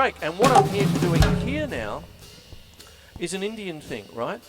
break. And what I'm here doing here now is an Indian thing, right?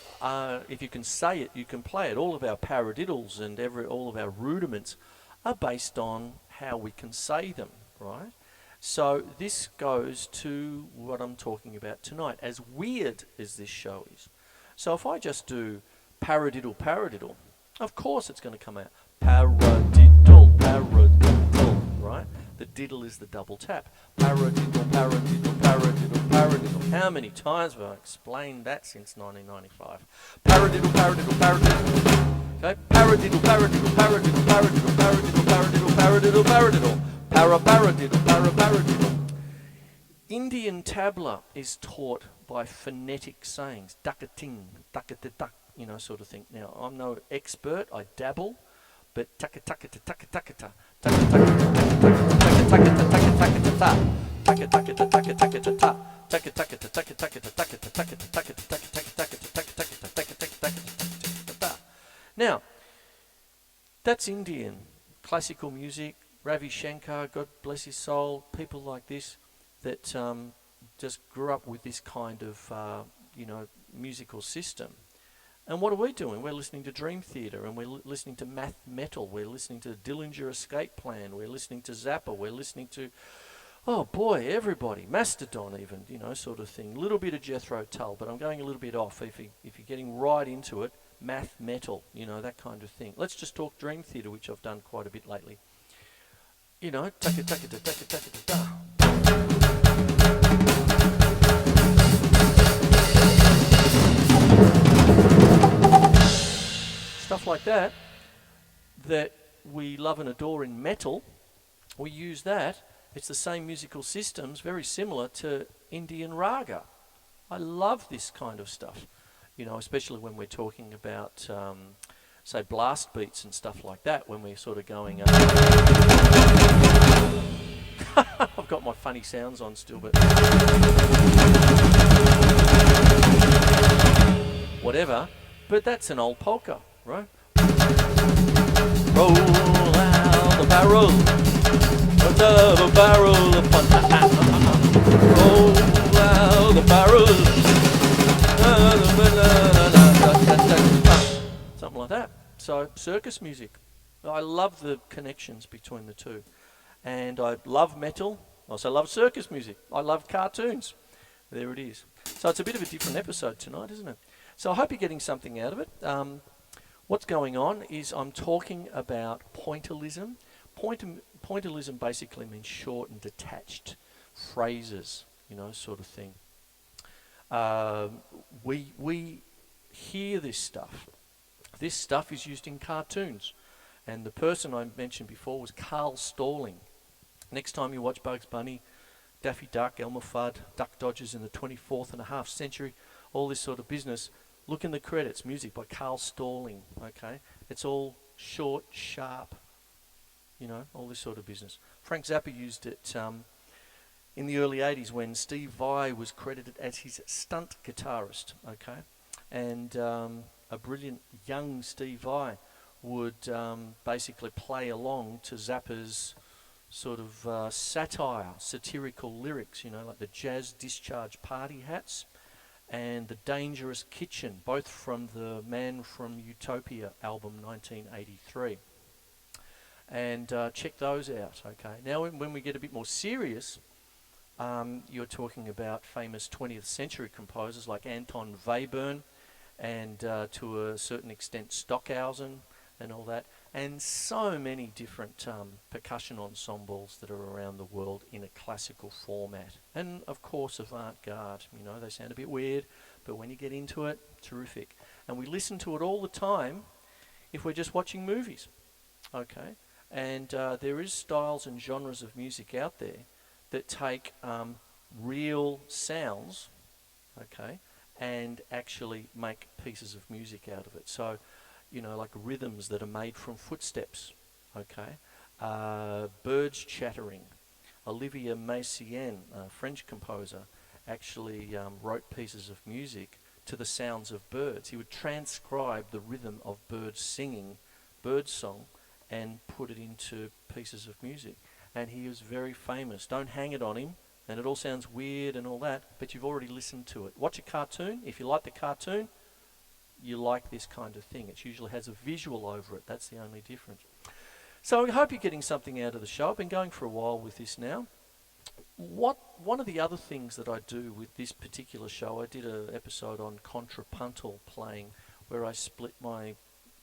If you can say it, you can play it. All of our paradiddles and all of our rudiments are based on how we can say them, right? So this goes to what I'm talking about tonight, as weird as this show is. So if I just do paradiddle, paradiddle, of course it's going to come out. Paradiddle, paradiddle, right? The diddle is the double tap. Paradiddle, paradiddle, paradiddle, paradiddle. How many times have I explained that since 1995? Paradiddle, paradiddle, paradiddle. Okay? Paradiddle, paradiddle, paradiddle, paradiddle, paradiddle, paradiddle, paradiddle, paradiddle. Paradiddle, paradiddle. Indian tabla is taught by phonetic sayings. Ducka-ting, ducka-da-duck, sort of thing. Now, I'm no expert, I dabble, but tucka-tucka-ta-tucka-tucka-ta, tucka-tucka-ta-tucka-tucka-ta-ta, tucka-tucka-ta-tucka-tucka-ta-ta, tucka-tucka-ta-tucka-tucka-ta-tucka-tucka-ta-tucka-tucka-ta. Now, that's Indian classical music. Ravi Shankar, God bless his soul, people like this that just grew up with this kind of, musical system. And what are we doing? We're listening to Dream Theater, and we're listening to math metal, we're listening to Dillinger Escape Plan, we're listening to Zappa, we're listening to, oh boy, everybody, Mastodon even, sort of thing. A little bit of Jethro Tull, but I'm going a little bit off. If you're getting right into it, math metal, that kind of thing. Let's just talk Dream Theater, which I've done quite a bit lately. Tucka-tucka-ta-tucka-tucka-ta-tucka-tucka-ta. Stuff like that we love and adore in metal, we use that. It's the same musical systems, very similar to Indian raga. I love this kind of stuff, especially when we're talking about, say, blast beats and stuff like that, when we're sort of going... I've got my funny sounds on still, but... whatever. But that's an old polka, right? Roll out the barrel, the barrel upon roll out the barrel, something like that. So circus music. I love the connections between the two. And I love metal. I also love circus music. I love cartoons. There it is. So it's a bit of a different episode tonight, isn't it? So I hope you're getting something out of it. What's going on is I'm talking about pointillism. Pointillism basically means short and detached phrases, sort of thing. We hear this stuff. This stuff is used in cartoons. And the person I mentioned before was Carl Stalling. Next time you watch Bugs Bunny, Daffy Duck, Elmer Fudd, Duck Dodgers in the 24th and a half century, all this sort of business, look in the credits, music by Carl Stalling, okay? It's all short, sharp, all this sort of business. Frank Zappa used it in the early 80s when Steve Vai was credited as his stunt guitarist, okay? And a brilliant young Steve Vai would basically play along to Zappa's sort of satirical lyrics, like the Jazz Discharge Party Hats and the Dangerous Kitchen, both from the Man from Utopia album 1983. And check those out, okay? Now when we get a bit more serious, you're talking about famous 20th century composers like Anton Webern and to a certain extent Stockhausen and all that, and so many different percussion ensembles that are around the world in a classical format. And of course avant-garde, they sound a bit weird, but when you get into it, terrific. And we listen to it all the time if we're just watching movies, okay? And there is styles and genres of music out there that take real sounds, okay, and actually make pieces of music out of it. So, like rhythms that are made from footsteps, okay? Birds chattering. Olivier Messiaen, a French composer, actually wrote pieces of music to the sounds of birds. He would transcribe the rhythm of birds singing birdsong and put it into pieces of music. And he was very famous. Don't hang it on him and it all sounds weird and all that, but you've already listened to it. Watch a cartoon. If you like the cartoon, you like this kind of thing. It usually has a visual over it. That's the only difference. So I hope you're getting something out of the show. I've been going for a while with this now. One of the other things that I do with this particular show, I did an episode on contrapuntal playing, where I split my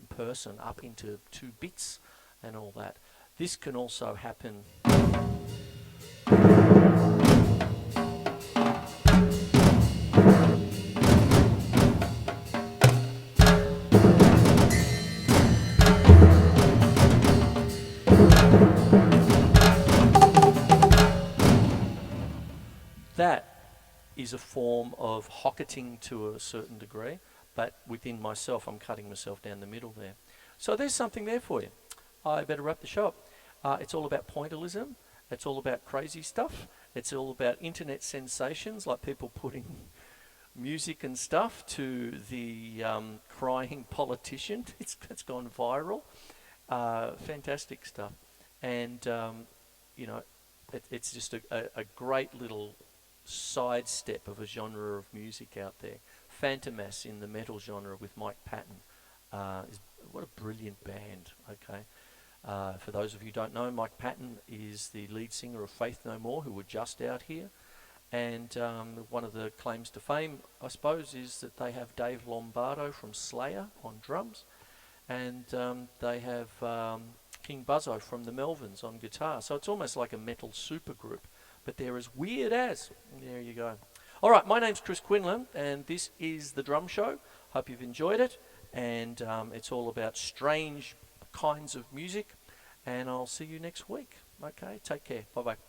person up into 2 bits and all that. This can also happen. That is a form of hocketing to a certain degree, but within myself, I'm cutting myself down the middle there. So there's something there for you. I better wrap the show up. It's all about pointillism. It's all about crazy stuff. It's all about internet sensations, like people putting music and stuff to the crying politician. It's gone viral. Fantastic stuff. And, it's just a great little sidestep of a genre of music out there. Phantomass in the metal genre with Mike Patton. What a brilliant band, okay? For those of you who don't know, Mike Patton is the lead singer of Faith No More, who were just out here. And one of the claims to fame, I suppose, is that they have Dave Lombardo from Slayer on drums. And they have King Buzzo from the Melvins on guitar. So it's almost like a metal supergroup. But they're as weird as. There you go. All right, my name's Chris Quinlan, and this is The Drum Show. Hope you've enjoyed it. And it's all about strange kinds of music. And I'll see you next week. Okay, take care. Bye-bye.